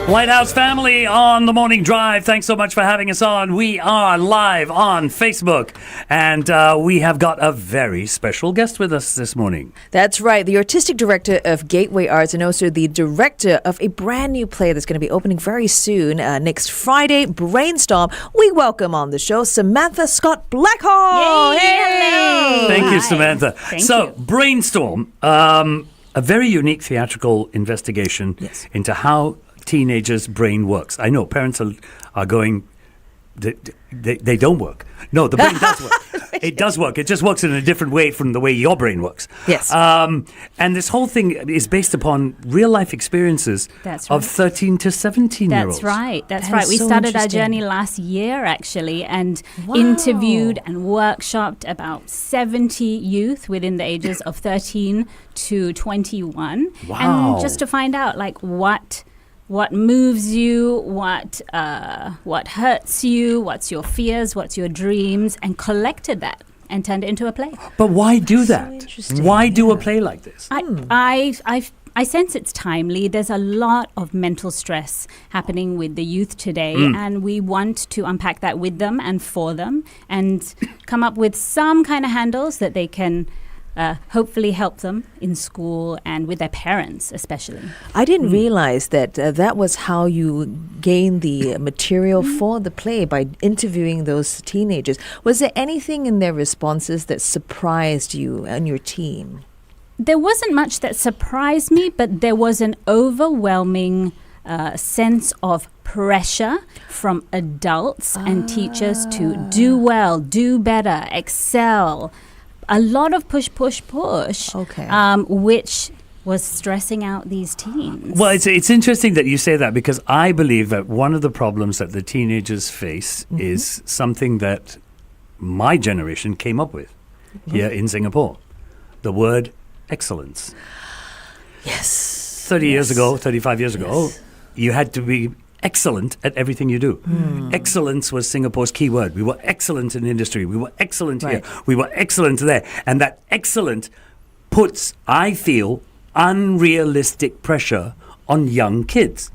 White House family on the Morning Drive. Thanks so much for having us on. We are live on Facebook, and we have got a very special guest with us this morning. That's right. The artistic director of Gateway Arts and also the director of a brand new play that's going to be opening very soon, next Friday, Brainstorm. We welcome on the show Samantha Scott-Blackhall. Yay! Hello. Thank you, Hi. Samantha. Thank you. Brainstorm, a very unique theatrical investigation into how teenagers' brain works. I know parents are going, they don't work. No, the brain does work. It does work. It just works in a different way from the way your brain works. Yes. And this whole thing is based upon real life experiences of 13 to 17-year-olds. That's right. That's That right. is We so started our interesting. journey last year, actually, and Wow. interviewed and workshopped about 70 youth within the ages of 13 to 21. Wow. And just to find out, like, what moves you, what hurts you, what's your fears, what's your dreams, and collected that and turned it into a play. But why do that? interesting, Why do a play like this? I sense it's timely. There's a lot of mental stress happening with the youth today, and we want to unpack that with them and for them and come up with some kind of handles that they can hopefully help them in school and with their parents especially. I didn't realize that that was how you gained the material for the play, by interviewing those teenagers. Was there anything in their responses that surprised you and your team? There wasn't much that surprised me, but there was an overwhelming sense of pressure from adults and teachers to do well, do better, excel. A lot of push, Okay. which was stressing out these teens. Well, it's interesting that you say that, because I believe that one of the problems that the teenagers face is something that my generation came up with here in Singapore. The word excellence. Yes. 30 years ago, 35 years ago, you had to be excellent at everything you do. Excellence was Singapore's key word. We were excellent in industry. We were excellent here. We were excellent there. And that excellent puts, I feel, unrealistic pressure on young kids.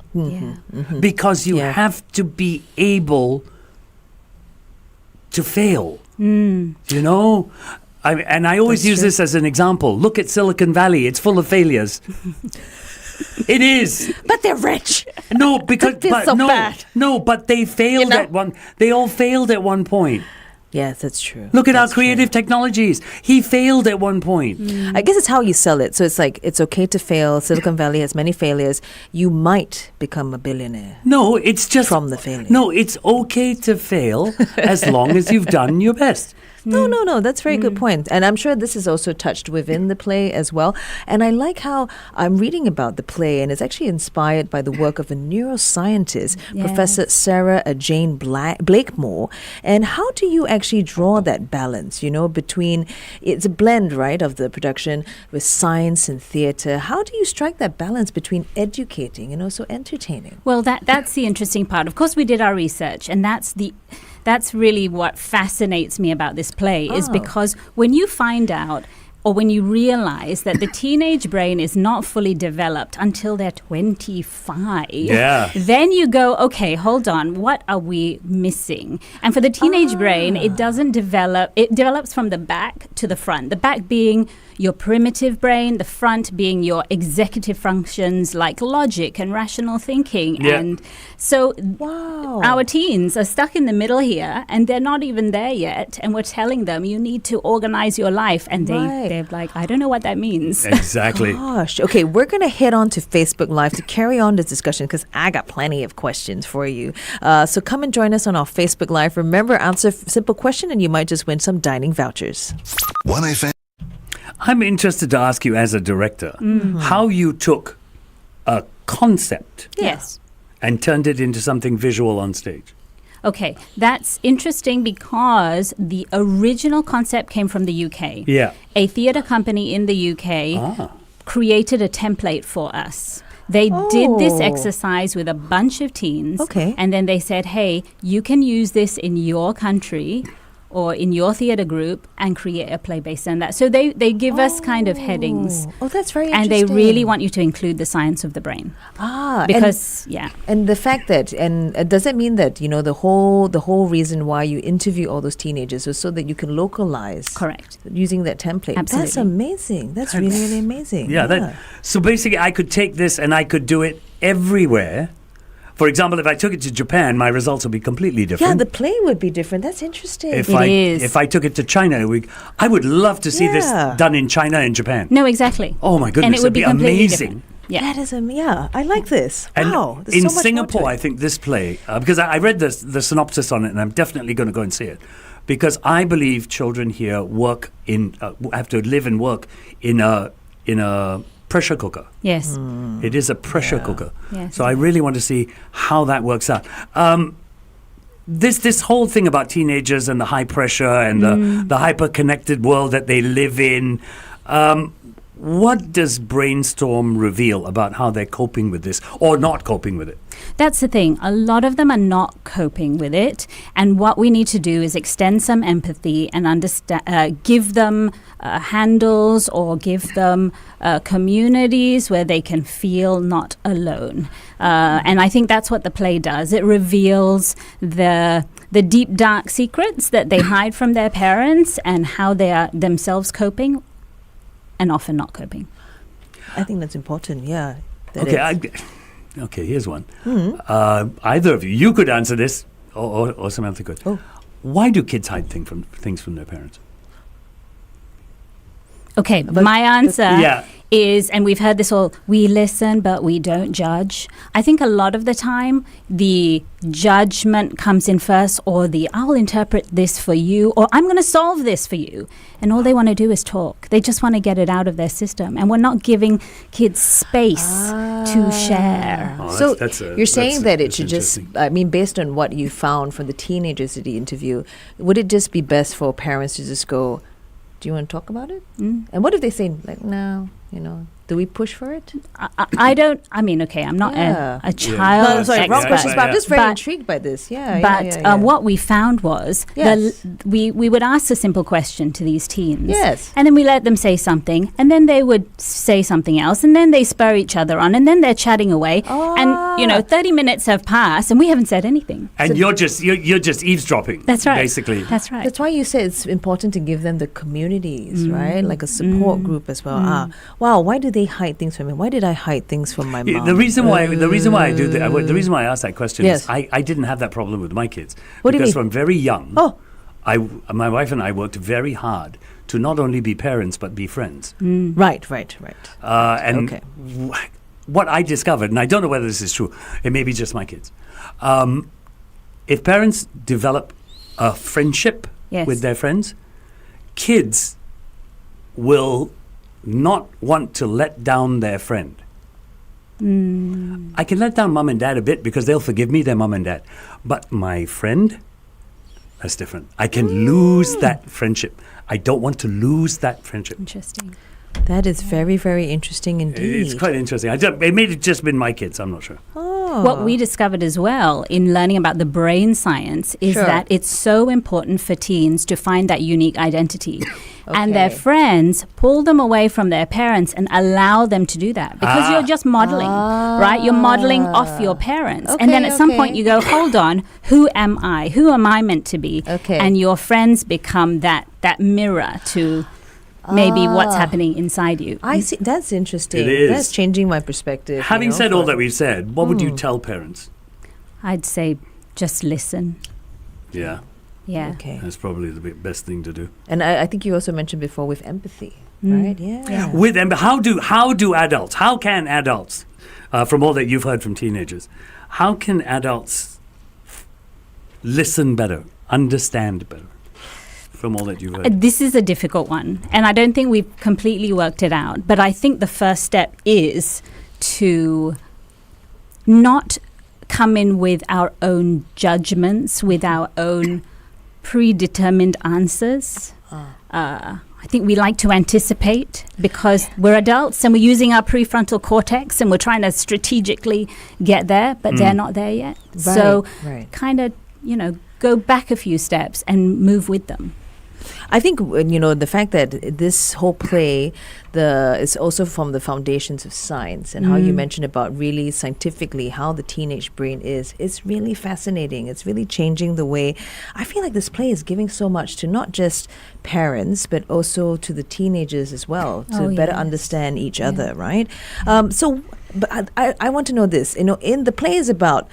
Because you have to be able to fail. You know? And I always use this as an example. Look at Silicon Valley. It's full of failures. It is. But they're rich. No, because That feels so bad. No, but they failed at one. They all failed at one point. Yes, that's true. Look at our That's true. creative technologies. He failed at one point. I guess it's how you sell it. So it's like, it's okay to fail. Silicon Valley has many failures. You might become a billionaire No, it's just from the failure. No, it's okay to fail as long as you've done your best. No, that's a very good point. And I'm sure this is also touched within the play as well. And I like how I'm reading about the play, and it's actually inspired by the work of a neuroscientist, Professor Sarah Jane Blakemore. And how do you actually draw that balance, between, it's a blend, right, of the production with science and theatre. How do you strike that balance between educating and also entertaining? Well, that's the interesting part. Of course, we did our research, and that's really what fascinates me about this play, is because when you find out, or when you realize that the teenage brain is not fully developed until they're 25, then you go, okay, hold on, what are we missing? And for the teenage brain, it doesn't develop, it develops from the back to the front. The back being your primitive brain, the front being your executive functions like logic and rational thinking. And so our teens are stuck in the middle here, and they're not even there yet. And we're telling them, you need to organize your life. And they're like, I don't know what that means. Exactly. Gosh. Okay, we're going to head on to Facebook Live to carry on this discussion, because I got plenty of questions for you. So come and join us on our Facebook Live. Remember, answer a simple question and you might just win some dining vouchers. 1FM. I'm interested to ask you, as a director, how you took a concept Yes. and turned it into something visual on stage. Okay, that's interesting because the original concept came from the UK. Yeah. A theatre company in the UK created a template for us. They did this exercise with a bunch of teens. Okay. And then they said, hey, you can use this in your country. or in your theatre group and create a play based on that. So they give us kind of headings. Oh, that's very and interesting. they really want you to include the science of the brain. Because, And the fact that, does it mean that, the whole reason why you interview all those teenagers was so that you can localize? Correct. Using that template. Absolutely. That's amazing. That's really, really amazing. So basically, I could take this and I could do it everywhere. For example, if I took it to Japan, my results would be completely different. Yeah, the play would be different. That's interesting. If I took it to China, I would love to see this done in China and Japan. No, exactly. Oh my goodness, and it would be amazing. Yeah. That is I like this. And wow. in Singapore, I think this play, because I read the synopsis on it, and I'm definitely going to go and see it, because I believe children here have to live and work in a pressure cooker. Yes. It is a pressure cooker. Yes. So I really want to see how that works out. This whole thing about teenagers and the high pressure and the hyper-connected world that they live in, what does Brainstorm reveal about how they're coping with this or not coping with it? That's the thing. A lot of them are not coping with it. And what we need to do is extend some empathy and give them handles or give them communities where they can feel not alone. And I think that's what the play does. It reveals the deep, dark secrets that they hide from their parents and how they are themselves coping and often not coping. I think that's important, Okay, here's one. Either of you could answer this, or Samantha could. Oh. Why do kids hide things from their parents? Okay, my answer is, and we've heard this all, we listen but we don't judge. I think a lot of the time the judgment comes in first, or I'll interpret this for you, or I'm going to solve this for you. And all they want to do is talk. They just want to get it out of their system. And we're not giving kids space to share. So you're saying that it should just, based on what you found from the teenagers at the interview, would it just be best for parents to just go, do you want to talk about it? And what if they say, like, no, do we push for it? I don't, I'm not a child No, sorry, wrong expert. question, but I'm just very intrigued by this. What we found was we would ask a simple question to these teens. Yes. And then we let them say something, and then they would say something else, and then they spur each other on, and then they're chatting away. And, 30 minutes have passed, and we haven't said anything. And you're just eavesdropping. That's right. Basically. That's right. That's why you say it's important to give them the communities, right? Like a support group as well. Wow, why do they hide things from me? Why did I hide things from my mom? The reason why I do that, the reason why I ask that question is I didn't have that problem with my kids. What do you mean? Because from very young, my wife and I worked very hard to not only be parents but be friends. Right. What I discovered, and I don't know whether this is true, it may be just my kids. If parents develop a friendship with their friends, kids will not want to let down their friend. I can let down mum and dad a bit because they'll forgive me, their mum and dad. But my friend, that's different. I can lose that friendship. I don't want to lose that friendship. Interesting. That is very, very interesting indeed. It's quite interesting. It may have just been my kids, I'm not sure. What we discovered as well in learning about the brain science is that it's so important for teens to find that unique identity. And their friends pull them away from their parents and allow them to do that because you're just modeling, right? You're modeling off your parents. And then at some point you go, hold on, who am I? Who am I meant to be? And your friends become that mirror to maybe what's happening inside you. I see. That's interesting. It is. That's changing my perspective. Having said all that we've said, what would you tell parents? I'd say just listen. Yeah. Yeah. Okay. That's probably the best thing to do. And I think you also mentioned before with empathy, right? Yeah. With how can adults, from all that you've heard from teenagers, how can adults listen better, understand better? From all that you've heard? This is a difficult one, and I don't think we've completely worked it out. But I think the first step is to not come in with our own judgments, with our own predetermined answers. I think we like to anticipate because we're adults and we're using our prefrontal cortex and we're trying to strategically get there, but they're not there yet. Right, So right. kind of, go back a few steps and move with them. I think the fact that this whole play is also from the foundations of science, and how you mentioned about really scientifically how the teenage brain is. It's really fascinating. It's really changing the way. I feel like this play is giving so much to not just parents but also to the teenagers as well, to better understand each other, right? But I want to know this. In the play is about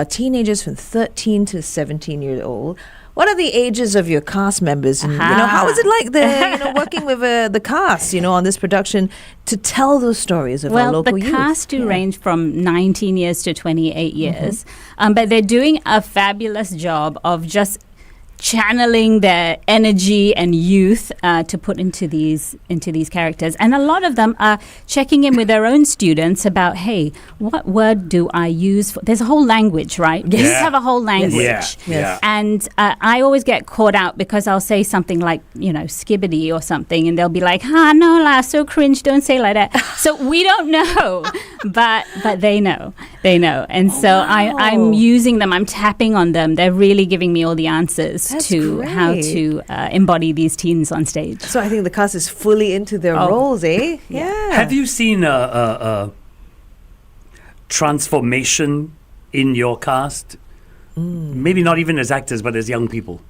teenagers from 13 to 17 years old. What are the ages of your cast members? And, how is it like working with the cast, on this production to tell those stories of our local youth? Well, the cast do range from 19 years to 28 years, but they're doing a fabulous job of just channeling their energy and youth to put into these characters. And a lot of them are checking in with their own students about, hey, what word do I use for... There's a whole language, right? Yes. You have a whole language. Yes. Yeah. And I always get caught out because I'll say something like, skibbity or something, and they'll be like, no la, so cringe, don't say like that. So we don't know, but they know. They know. And I'm using them, I'm tapping on them. They're really giving me all the answers. That's to how to embody these teens on stage. So I think the cast is fully into their roles, eh? Yeah. Have you seen a transformation in your cast? Maybe not even as actors, but as young people,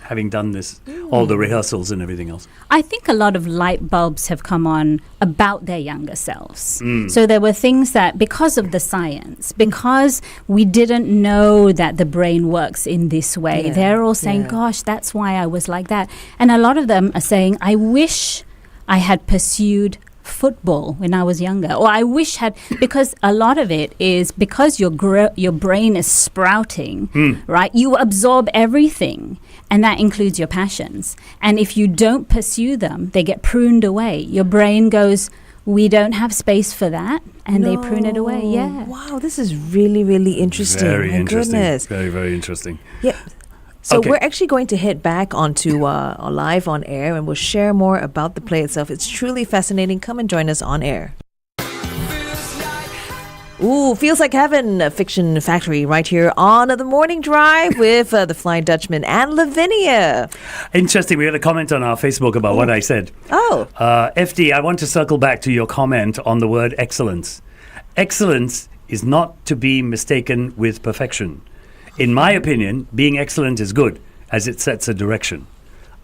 having done this, all the rehearsals and everything else. I think a lot of light bulbs have come on about their younger selves. So there were things that, because of the science, because we didn't know that the brain works in this way, they're all saying, gosh, that's why I was like that. And a lot of them are saying, I wish I had pursued football when I was younger, or I wish because a lot of it is because your brain is sprouting, right? You absorb everything, and that includes your passions. And if you don't pursue them, they get pruned away. Your brain goes, we don't have space for that, and they prune it away. Yeah. Wow, this is really, really interesting. Very interesting. Goodness. Very, very interesting. Yeah. So we're actually going to head back onto our live on air, and we'll share more about the play itself. It's truly fascinating. Come and join us on air. Ooh, Feels Like Heaven, a Fiction Factory, right here on The Morning Drive with the Flying Dutchman and Lavinia. Interesting. We had a comment on our Facebook about what I said. Oh. FD, I want to circle back to your comment on the word excellence. Excellence is not to be mistaken with perfection. In my opinion, being excellent is good, as it sets a direction.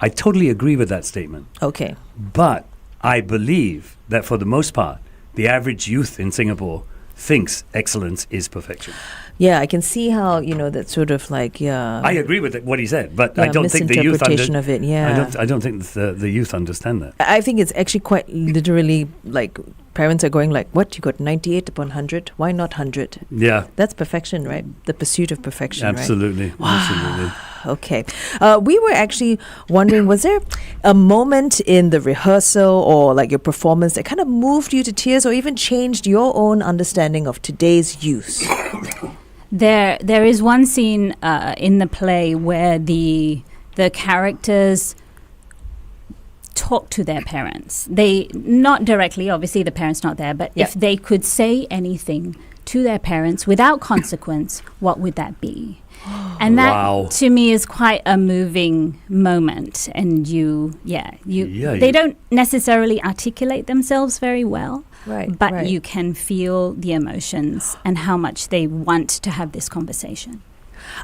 I totally agree with that statement. Okay. But I believe that for the most part, the average youth in Singapore thinks excellence is perfection. Yeah, I can see how, that sort of like, I agree with what he said, but I don't think the youth of it, I don't think the youth understand that. I think it's actually quite literally like parents are going like, what, you got 98 upon 100? Why not 100? Yeah. That's perfection, right? The pursuit of perfection, Absolutely. right? Absolutely. Okay. We were actually wondering, was there a moment in the rehearsal or like your performance that kind of moved you to tears or even changed your own understanding of today's youth? There is one scene in the play where the characters talk to their parents. They, not directly, obviously the parents not there, but if they could say anything to their parents without consequence, what would that be? And that to me is quite a moving moment. And they don't necessarily articulate themselves very well, but you can feel the emotions and how much they want to have this conversation.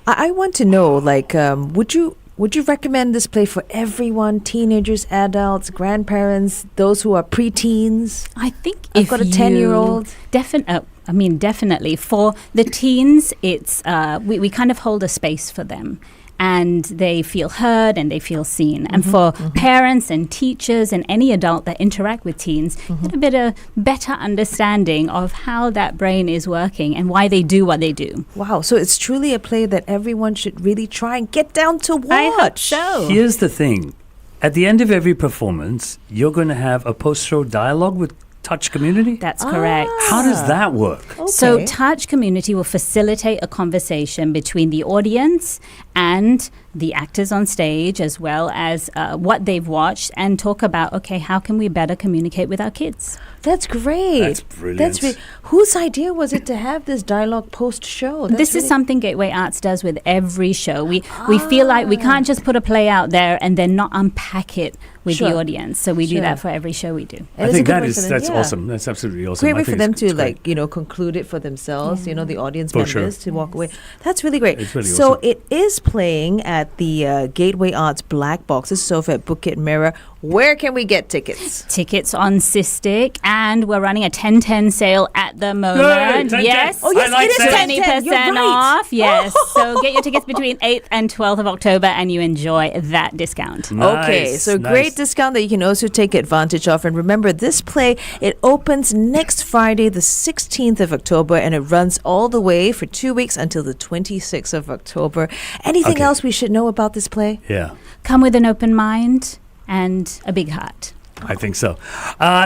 I want to know, like, would you recommend this play for everyone, teenagers, adults, grandparents, those who are preteens? I think I've got a 10-year-old. Definitely. For the teens, it's we kind of hold a space for them. And they feel heard and they feel seen. And for parents and teachers and any adult that interact with teens, get a bit of better understanding of how that brain is working and why they do what they do. Wow, so it's truly a play that everyone should really try and get down to watch. I hope so. Here's the thing. At the end of every performance, you're going to have a post-show dialogue with Touch Community? That's correct. How does that work? Okay. So Touch Community will facilitate a conversation between the audience and the actors on stage, as well as what they've watched, and talk about, okay, how can we better communicate with our kids? That's great. That's brilliant. Whose idea was it to have this dialogue post-show? This is something Gateway Arts does with every show. We feel like we can't just put a play out there and then not unpack it with the audience. So we do that for every show we do. And I think that's awesome. That's absolutely awesome. Great way for them to conclude it for themselves, the audience members to walk away. That's really great. It's really so awesome. it is playing at the Gateway Arts Black Box. This is over at Bukit Merah. Where can we get tickets? Tickets on Systic, and we're running a 10-10 sale at the moment. 10-10. Yes. Oh, yes, like it is that. 10-10. You're 20% right. off. Yes. So get your tickets between 8th and 12th of October, and you enjoy that discount. Okay, so great discount that you can also take advantage of. And remember, this play, it opens next Friday, the 16th of October, and it runs all the way for 2 weeks until the 26th of October. Anything else we should know about this play? Yeah. Come with an open mind and a big heart. I think so.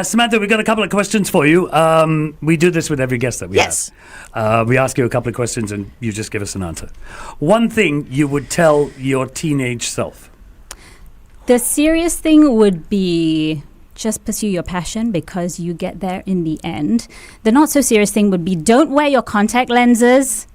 Samantha, we've got a couple of questions for you. We do this with every guest that we have. We ask you a couple of questions and you just give us an answer. One thing you would tell your teenage self? The serious thing would be just pursue your passion because you get there in the end. The not so serious thing would be don't wear your contact lenses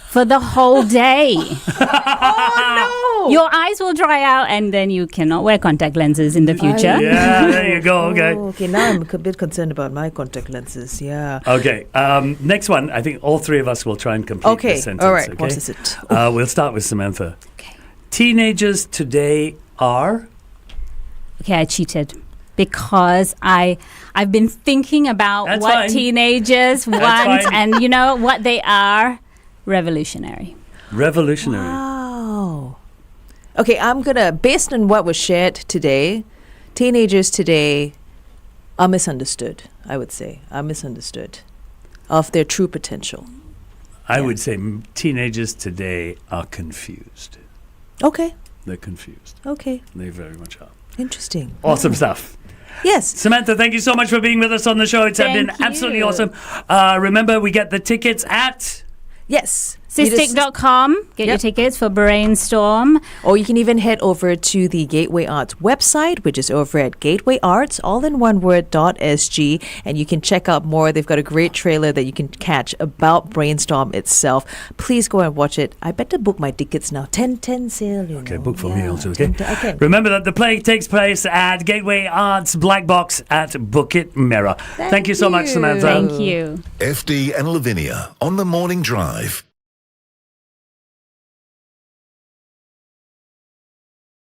for the whole day. Oh, no! Your eyes will dry out and then you cannot wear contact lenses in the future. Yeah, there you go. Okay. Okay, now I'm a bit concerned about my contact lenses. Yeah. Okay. Next one. I think all three of us will try and complete this sentence. All right. Okay? What is it? We'll start with Samantha. Okay. Teenagers today are? Okay, I cheated because I've been thinking about That's what fine. teenagers want, fine. and you know what they are? Revolutionary. Revolutionary. Wow. Okay, I'm going to, based on what was shared today, teenagers today are misunderstood, I would say. Are misunderstood of their true potential. I would say teenagers today are confused. Okay. They're confused. Okay. They very much are. Interesting. Awesome stuff. Yes. Samantha, thank you so much for being with us on the show. It's been Thank absolutely you. awesome. Remember, we get the tickets at... Yes. Systic.com. Get your tickets for Brainstorm. Or you can even head over to the Gateway Arts website, which is over at gatewayarts, all in one word, .sg, and you can check out more. They've got a great trailer that you can catch about Brainstorm itself. Please go and watch it. I better book my tickets now. 10-10 sale, you Okay, know. book for me also, okay? 10-10. Okay. Remember that the play takes place at Gateway Arts Black Box at Bukit Merah. Thank you so much, Samantha. Thank you. FD and Lavinia on the morning drive.